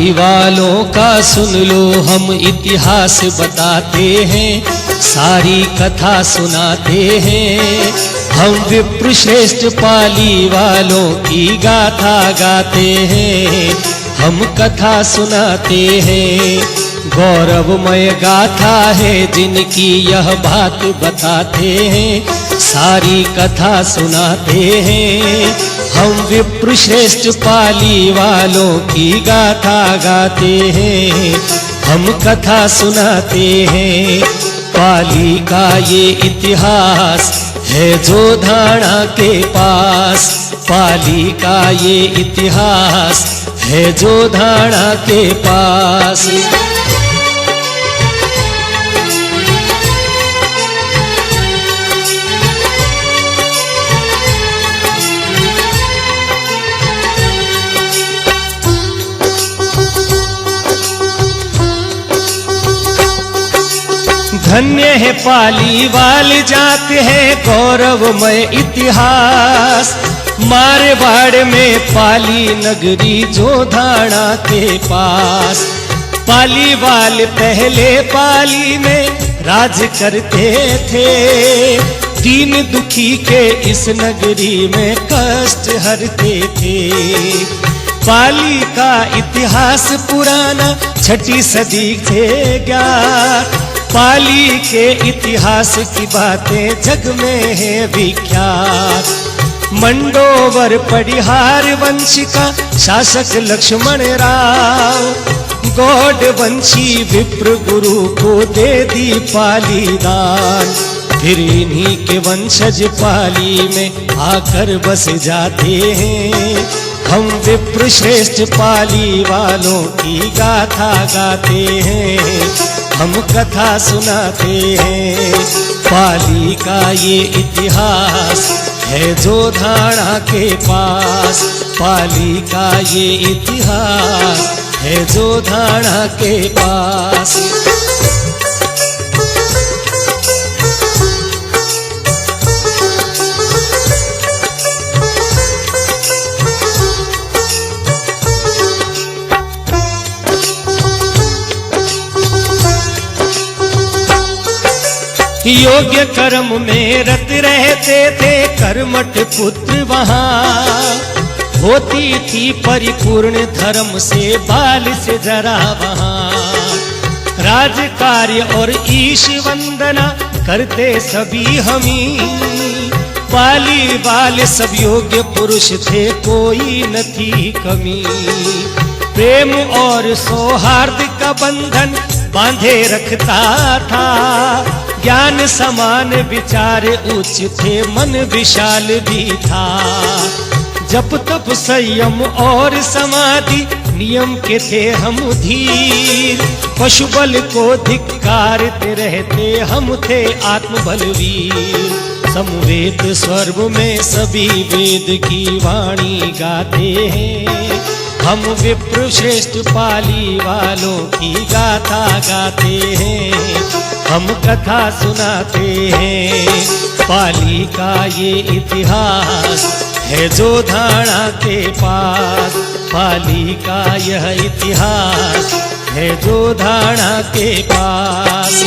पाली वालों का सुन लो हम इतिहास बताते हैं, सारी कथा सुनाते हैं। हम विप्र श्रेष्ठ पाली वालों की गाथा गाते हैं, हम कथा सुनाते हैं। गौरवमय गाथा है जिनकी यह बात बताते हैं, सारी कथा सुनाते हैं। हम विप्र श्रेष्ठ पाली वालों की गाथा गाते हैं, हम कथा सुनाते हैं। पाली का ये इतिहास है जो धाणा के पास, पाली का ये इतिहास है जो धाणा के पास। धन्य है पाली वाली जात है गौरवमय इतिहास। मारवाड़ में पाली नगरी जो धाणा के पास। पाली वाले पहले पाली में राज करते थे, दीन दुखी के इस नगरी में कष्ट हरते थे। पाली का इतिहास पुराना 6ठी सदी से ज्ञात। पाली के इतिहास की बातें जग में है विख्यात। मंडोवर पड़िहार वंश का शासक लक्ष्मण राव, गौड़ वंशी विप्र गुरु को दे दी पाली दान। फिर इन्हीं के वंशज पाली में आकर बस जाते हैं। हम विप्र श्रेष्ठ पाली वालों की गाथा गाते हैं, हम कथा सुनाते हैं। पाली का ये इतिहास है जो धाणा के पास, पाली का ये इतिहास है जो धाणा के पास। योग्य कर्म में रत रहते थे कर्मठ पुत्र वहाँ। होती थी परिपूर्ण धर्म से बाल से जरा वहाँ। राज कार्य और ईश वंदना करते सभी हमी। पाली वाले सब योग्य पुरुष थे, कोई न थी कमी। प्रेम और सौहार्द का बंधन बांधे रखता था। ज्ञान समान विचार उच्च थे, मन विशाल भी था। जप तप संयम और समाधि नियम के थे हम धीर। पशु बल को धिक्कारते रहते हम थे आत्मबलवीर। समवेत स्वर्ग में सभी वेद की वाणी गाते हैं। हम विप्र श्रेष्ठ पाली वालों की गाथा गाते हैं, हम कथा सुनाते हैं। पाली का ये इतिहास है जो धाणा के पास, पाली का यह इतिहास है जो धाणा के पास।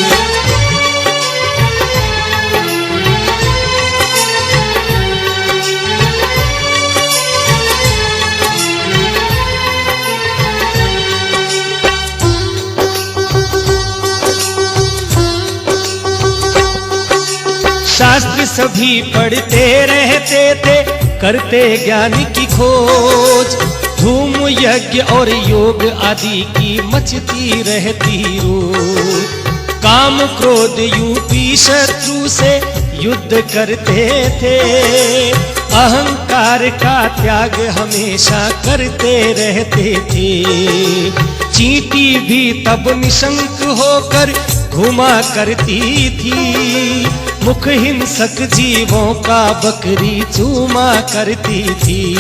शास्त्र सभी पढ़ते रहते थे, करते ज्ञान की खोज। धूम यज्ञ और योग आदि की मचती रहती रोज। काम क्रोध यूपी शत्रु से युद्ध करते थे। अहंकार का त्याग हमेशा करते रहते थे। चींटी भी तब निशंक होकर घुमा करती थी। मुख हिंसक जीवों का बकरी चूमा करती थी।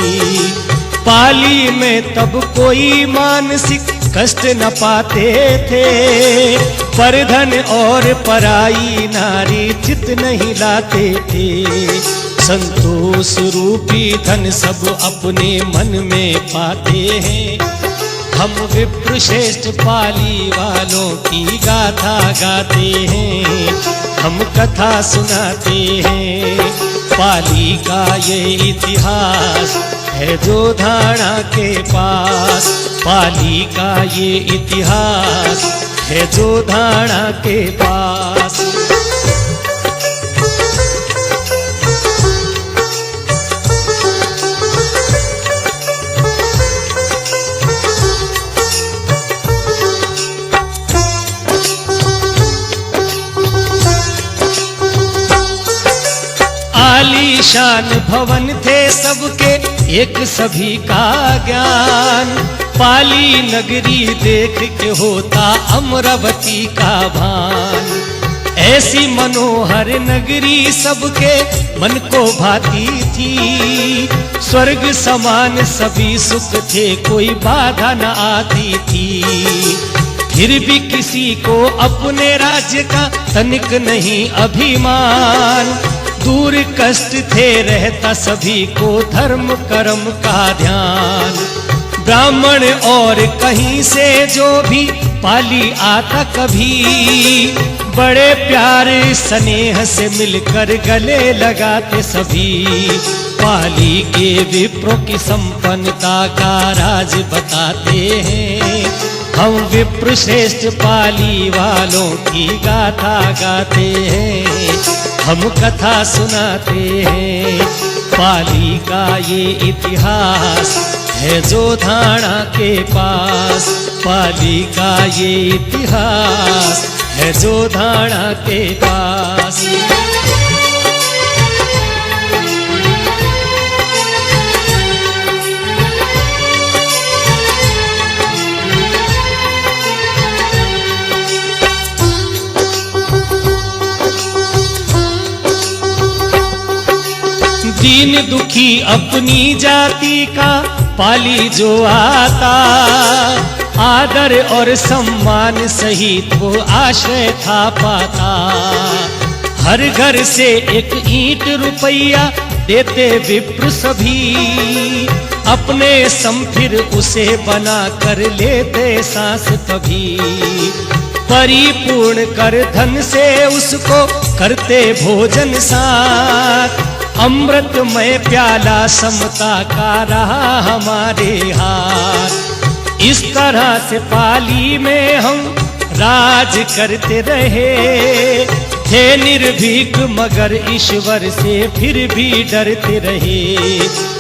पाली में तब कोई मानसिक कष्ट न पाते थे। पर धन और पराई नारी चित नहीं लाते थे। संतोष रूपी धन सब अपने मन में पाते हैं। हम विप्र श्रेष्ठ पाली वालों की गाथा गाते हैं, हम कथा सुनाते हैं। पाली का ये इतिहास है जो धारणा के पास, पाली का ये इतिहास है जो धारणा के पास। आलीशान भवन थे सबके, एक सभी का ज्ञान। पाली नगरी देख के होता अमरावती का भान। ऐसी मनोहर नगरी सबके मन को भाती थी, स्वर्ग समान सभी सुख थे, कोई बाधा न आती थी। फिर भी किसी को अपने राज्य का तनिक नहीं अभिमान। दूर कष्ट थे रहता सभी को धर्म कर्म का ध्यान। ब्राह्मण और कहीं से जो भी पाली आता कभी, बड़े प्यार स्नेह से मिलकर गले लगाते सभी। पाली के विप्रों की संपन्नता का राज बताते हैं, हम विप्र श्रेष्ठ पाली वालों की गाथा गाते हैं, हम कथा सुनाते हैं। पाली का ये इतिहास है जो धारणा के पास, पाली का ये इतिहास है जो धारणा के पास। दीन दुखी अपनी जाति का पाली जो आता, आदर और सम्मान सहित वो आश्रय था पाता। हर घर से एक ईंट रुपया देते विप्र सभी, अपने सम फिर उसे बना कर लेते सांस कभी। परिपूर्ण कर धन से उसको करते भोजन साथ, अमृतमय प्याला समता का रहा हमारे हाथ। इस तरह से पाली में हम राज करते रहे, थे निर्भीक मगर ईश्वर से फिर भी डरते रहे।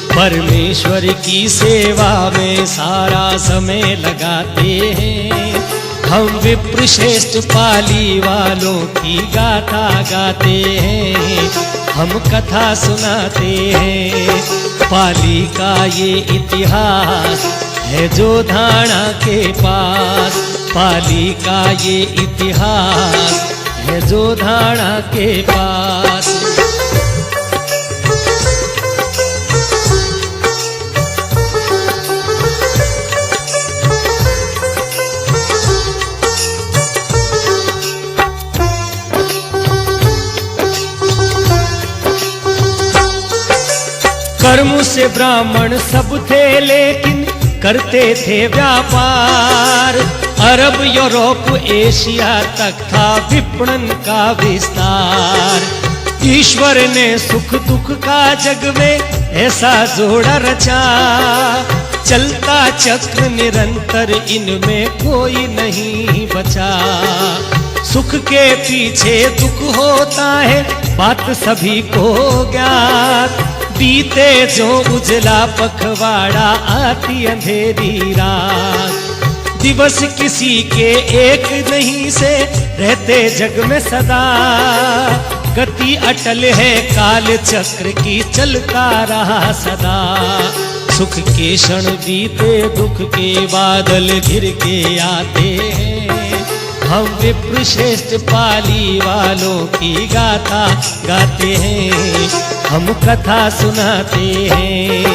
परमेश्वर की सेवा में सारा समय लगाते हैं, हम विप्र श्रेष्ठ पाली वालों की गाथा गाते हैं, हम कथा सुनाते हैं। पाली का ये इतिहास है जो धारणा के पास, पाली का ये इतिहास है जो धारणा के पास। कर्म से ब्राह्मण सब थे लेकिन करते थे व्यापार। अरब यूरोप एशिया तक था विपणन का विस्तार। ईश्वर ने सुख दुख का जग में ऐसा जोड़ा रचा, चलता चक्र निरंतर इनमें कोई नहीं बचा। सुख के पीछे दुख होता है बात सभी को ज्ञात, बीते जो उजला पखवाड़ा आती अंधेरी रात। दिवस किसी के एक नहीं से रहते जग में सदा, गति अटल है काल चक्र की चलता रहा सदा। सुख के क्षण बीते दुख के बादल घिर के आते हैं, हम विप्र श्रेष्ठ पाली वालों की गाथा गाते हैं, हम कथा सुनाते हैं।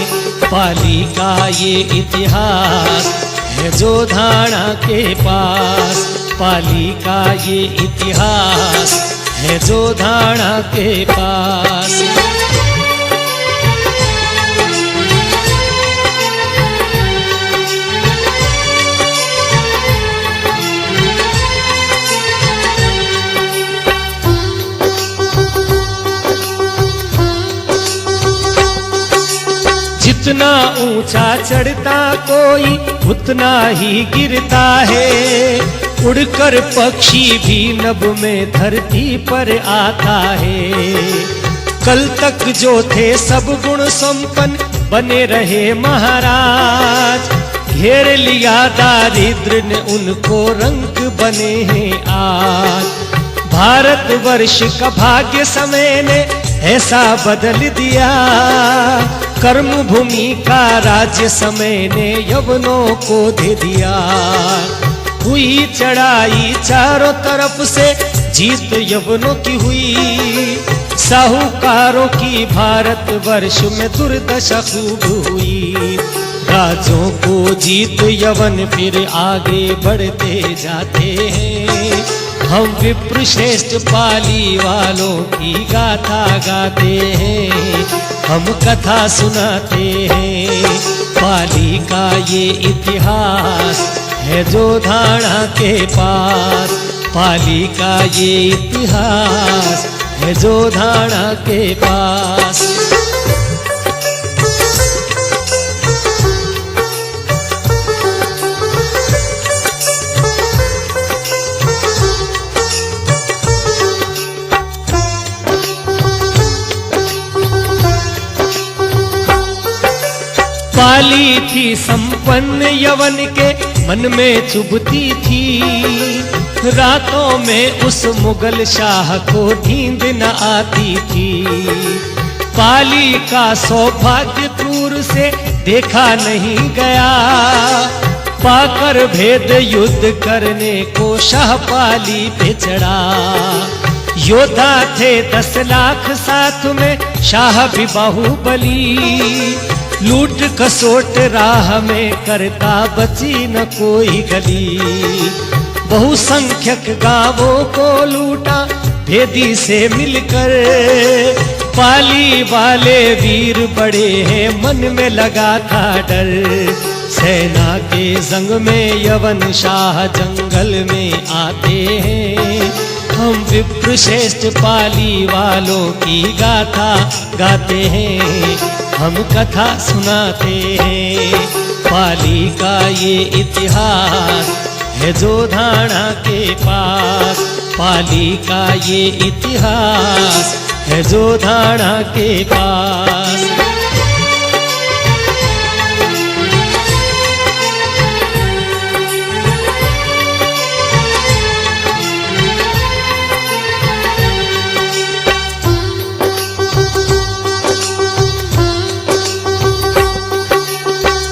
पाली का ये इतिहास है जो धारणा के पास, पाली का ये इतिहास है जो धारणा के पास। जितना ऊंचा चढ़ता कोई उतना ही गिरता है। उड़कर पक्षी भी नभ में धरती पर आता है। कल तक जो थे सब गुण संपन्न बने रहे महाराज, घेर लिया दारिद्र ने उनको रंक बने हैं आज। भारतवर्ष का भाग्य समय ने ऐसा बदल दिया, कर्म भूमि का राज्य समय ने यवनों को दे दिया। हुई चढ़ाई चारों तरफ से जीत यवनों की हुई, साहूकारों की भारतवर्ष में दुर्दशा खूब हुई। राजों को जीत यवन फिर आगे बढ़ते जाते हैं। हम विप्र श्रेष्ठ पाली वालों की गाथा गाते हैं, हम कथा सुनाते हैं। पाली का ये इतिहास है जो धाणा के पास, पाली का ये इतिहास है जो धाणा के पास। पाली थी संपन्न यवन के मन में चुभती थी, रातों में उस मुगल शाह को नींद न आती थी। पाली का सौभाग्य क्रूर से देखा नहीं गया, पाकर भेद युद्ध करने को शाह पाली पे चढ़ा। योद्धा थे 10 लाख साथ में शाह भी बाहुबली, लूट खसोट राह में करता बची न कोई गली। बहुसंख्यक गांवों को लूटा भेदी से मिलकर, पाली वाले वीर बड़े हैं मन में लगा था डर। सेना के जंग में यवन शाह जंगल में आते हैं, हम विप्र श्रेष्ठ पाली वालों की गाथा गाते हैं, हम कथा सुनाते हैं। पाली का ये इतिहास है जो धाणा के पास, पाली का ये इतिहास है जो धाणा के पास।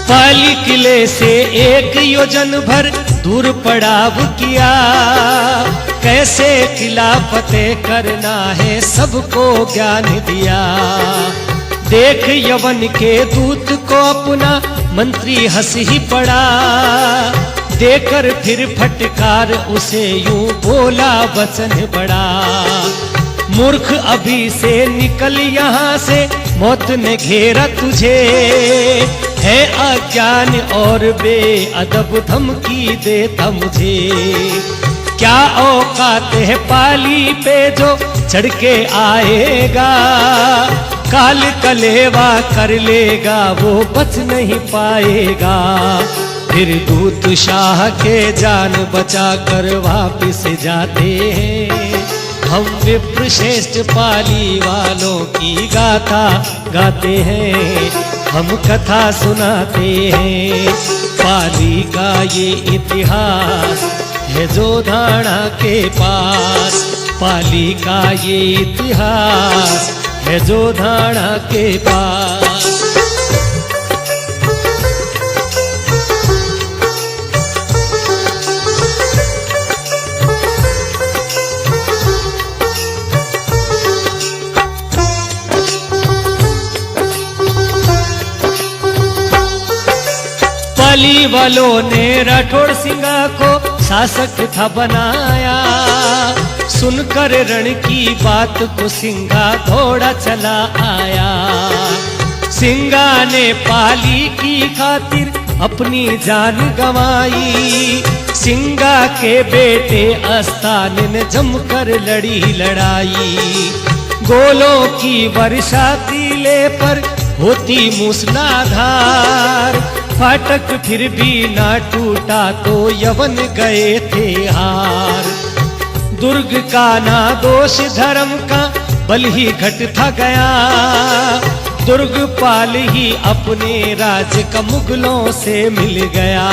पाली किले से 1 योजन भर दूर पड़ाव किया, कैसे किला फतेह करना है सबको ज्ञान दिया। देख यवन के दूत को अपना मंत्री हंस ही पड़ा, देकर फिर फटकार उसे यूं बोला वचन बड़ा। मूर्ख अभी से निकल यहाँ से, मौत ने घेरा तुझे, है अज्ञान और बेअदब धमकी देता मुझे। क्या औकात है पाली पे जो चढ़ के आएगा, काल कलेवा कर लेगा वो बच नहीं पाएगा। फिर दूत शाह के जान बचा कर वापिस जाते हैं, हम विप्र श्रेष्ठ पाली वालों की गाथा गाते हैं, हम कथा सुनाते हैं। पाली का ये इतिहास है जो धाणा के पास, पाली का ये इतिहास है जो धाणा के पास। पाली वालों ने राठौड़ सिंगा को शासक था बनाया, सुनकर रण की बात को सिंगा दौड़ा चला आया। सिंगा ने पाली की खातिर अपनी जान गंवाई, सिंगा के बेटे अस्तान ने जमकर लड़ी लड़ाई। गोलों की वर्षा टीले पर होती मूसलाधार। फाटक फिर भी ना टूटा तो यवन गए थे हार। दुर्ग का ना दोष धर्म का, बल ही घट था गया। दुर्गपाल ही अपने राज्य का मुगलों से मिल गया।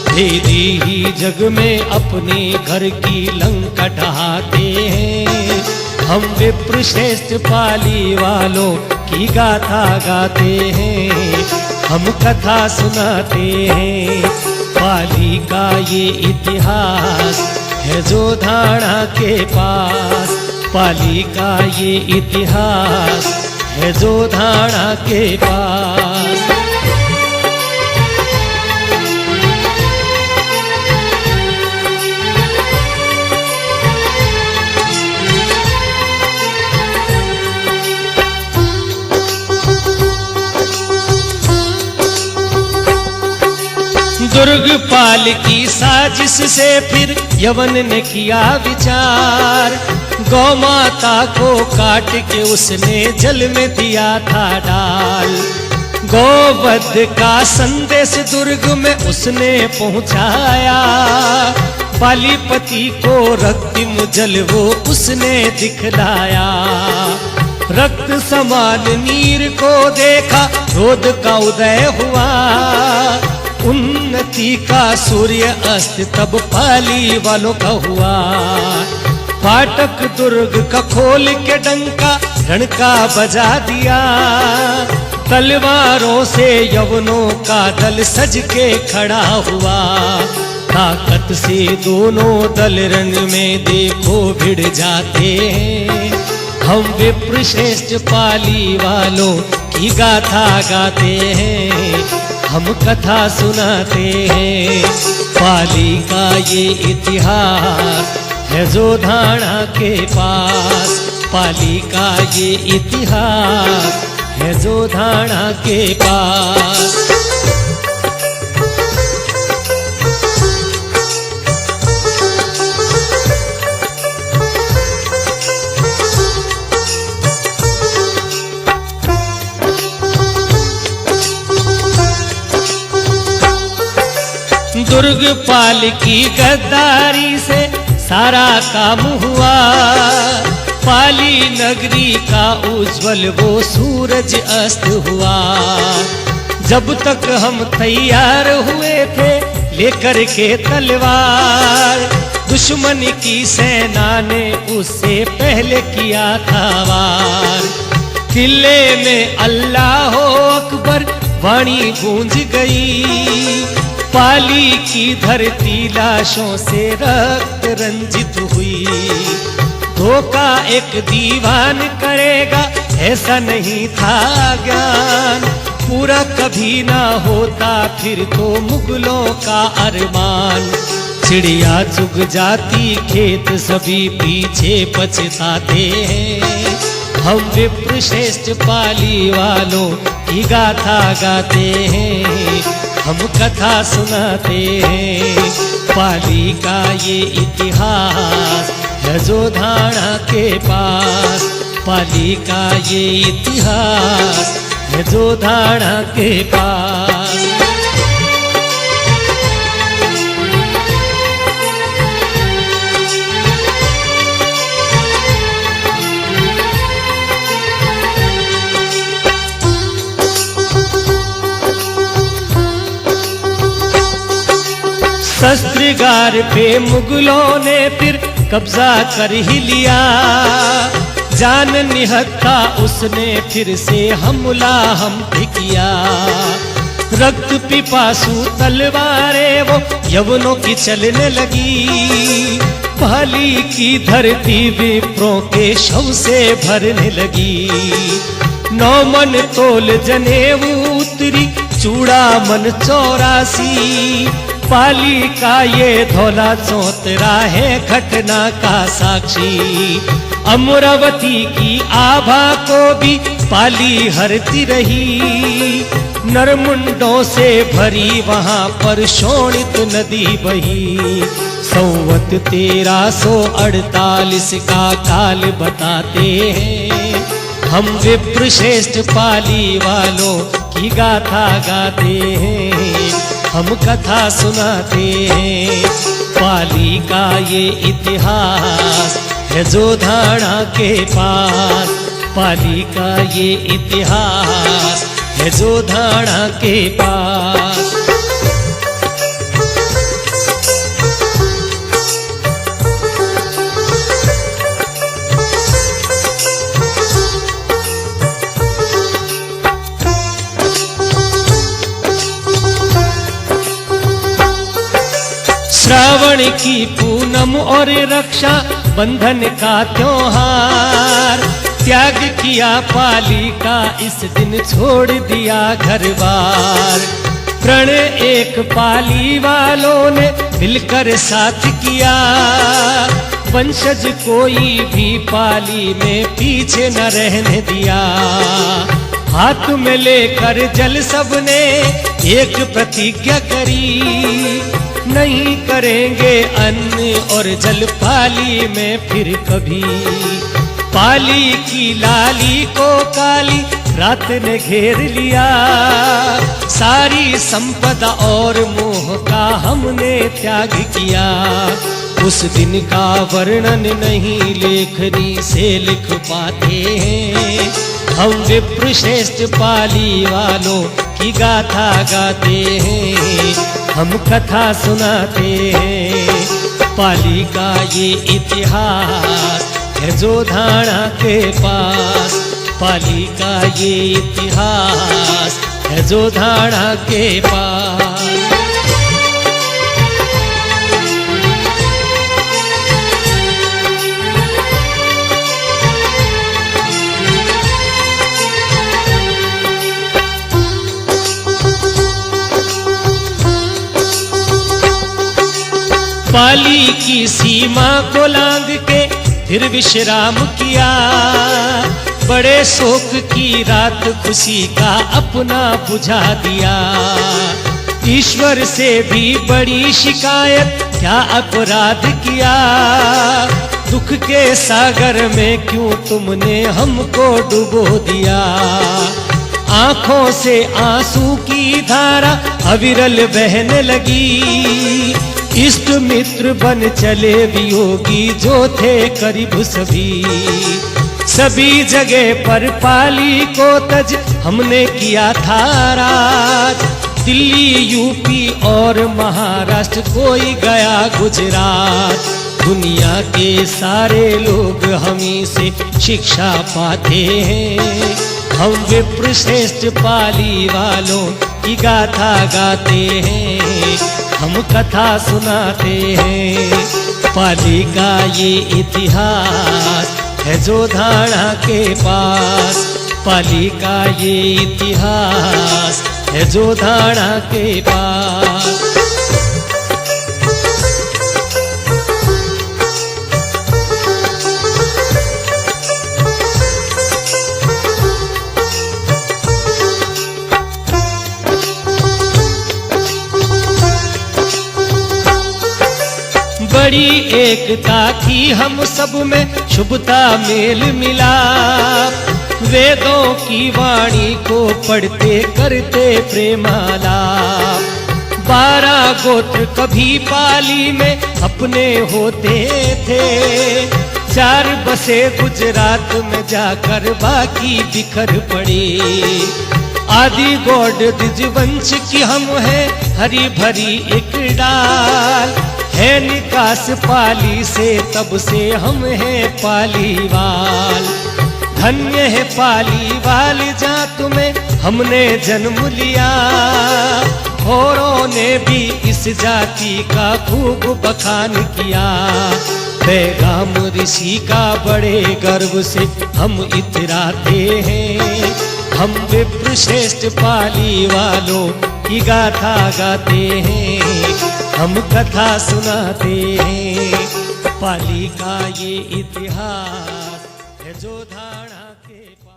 भेदी ही जग में अपने घर की लंका ढहाते हैं। हम विप्र श्रेष्ठ पाली वालों की गाथा गाते हैं। हम कथा सुनाते हैं। पाली का ये इतिहास है जो धारणा के पास। पाली का ये इतिहास है जो धारणा के पास। दुर्गपाल की साजिश से फिर यवन ने किया विचार। गौ माता को काट के उसने जल में दिया था डाल। गौवध का संदेश दुर्ग में उसने पहुंचाया। पालीपति को रक्तिम जल वो उसने दिखलाया। रक्त समान नीर को देखा, क्रोध का उदय हुआ। उन्नति का सूर्य अस्त तब पाली वालों का हुआ। फाटक दुर्ग का खोल के डंका रणका बजा दिया। तलवारों से यवनों का दल सज के खड़ा हुआ। ताकत से दोनों दल रंग में देखो भिड़ जाते हैं। हम विप्र श्रेष्ठ पाली वालों की गाथा गाते हैं। हम कथा सुनाते हैं। पाली का ये इतिहास है जो धारणा के पास। पाली का ये इतिहास है जो धारणा के पास। दुर्गपाल की गद्दारी से सारा काम हुआ। पाली नगरी का उज्जवल वो सूरज अस्त हुआ। जब तक हम तैयार हुए थे लेकर के तलवार, दुश्मन की सेना ने उससे पहले किया था वार। किले में अल्लाह अकबर वाणी गूंज गई। पाली की धरती लाशों से रक्त रंजित हुई। धोखा एक दीवान करेगा ऐसा नहीं था ज्ञान। पूरा कभी ना होता फिर तो मुगलों का अरमान। चिड़िया चुग जाती खेत सभी पीछे पछताते हैं। हम विप्र श्रेष्ठ पाली वालों की गाथा गाते हैं। हम कथा सुनाते हैं। पाली का ये इतिहास है जो धारणा के पास। पाली का ये इतिहास है जो धारणा के पास। शस्त्रगार पे मुगलों ने फिर कब्जा कर ही लिया। जान निहत्था उसने फिर से हमला हम पे किया। रक्त पिपासु तलवारें वो यवनों की चलने लगी। पाली की धरती विप्रों के शव से भरने लगी। 9 मन तोल जनेऊ उतरी, चूड़ामन 84। पाली का ये धौला चौतरा है घटना का साक्षी। अमरावती की आभा को भी पाली हरती रही। नरमुंडों से भरी वहां पर शोणित नदी बही। संवत 1348 का काल बताते हैं। हम विप्र श्रेष्ठ पाली वालों की गाथा गाते हैं, हम कथा सुनाते हैं। पाली का ये इतिहास है जोधाना के पास, पाली का ये इतिहास है जोधाना के पास। श्रावण की पूनम और रक्षा बंधन का त्योहार, त्याग किया पाली का इस दिन छोड़ दिया घर बार। प्रण एक पाली वालों ने मिलकर साथ किया, वंशज कोई भी पाली में पीछे न रहने दिया। हाथ में लेकर जल सबने एक प्रतिज्ञा करी, नहीं करेंगे अन्न और जल पाली में फिर कभी। पाली की लाली को काली रात ने घेर लिया, सारी संपदा और मोह का हमने त्याग किया। उस दिन का वर्णन नहीं लेखनी से लिख पाते हैं, हम विप्र श्रेष्ठ पाली वालों की गाथा गाते हैं, हम कथा सुनाते हैं। पाली का ये इतिहास है जोधाना के पास, पाली का ये इतिहास है जोधाना के पास। पाली की सीमा को लांग के फिर विश्राम किया, बड़े शोक की रात खुशी का अपना बुझा दिया। ईश्वर से भी बड़ी शिकायत क्या अपराध किया, दुख के सागर में क्यों तुमने हमको डुबो दिया। आंखों से आंसू की धारा अविरल बहने लगी, इष्ट मित्र बन चले वियोगी जो थे करीब सभी। सभी जगह पर पाली को तज हमने किया था राज, दिल्ली यूपी और महाराष्ट्र कोई गया गुजरात। दुनिया के सारे लोग हमी से शिक्षा पाते हैं, हम विप्र श्रेष्ठ पाली वालों की गाथा गाते हैं, हम कथा सुनाते हैं। पाली का ये इतिहास है जोधाना के पास, पाली का ये इतिहास है जोधाना के पास। बड़ी एकता थी हम सब में, शुभता मेल मिला। वेदों की वाणी को पढ़ते करते प्रेमालाप। 12 गोत्र कभी पाली में अपने होते थे, 4 बसे गुजरात में जाकर बाकी बिखर पड़े। आदि गौड़ द्विजवंश की हम हैं हरी भरी एक डाल, है निकास पाली से तब से हम हैं पालीवाल। धन्य है पालीवाल जात में हमने जन्म लिया, औरों ने भी इस जाति का खूब बखान किया। पैगाम ऋषि का बड़े गर्व से हम इतराते हैं, हम विप्र श्रेष्ठ पाली वालों की गाथा गाते हैं, हम कथा सुनाते हैं। पाली का ये इतिहास है जोधाना के पास।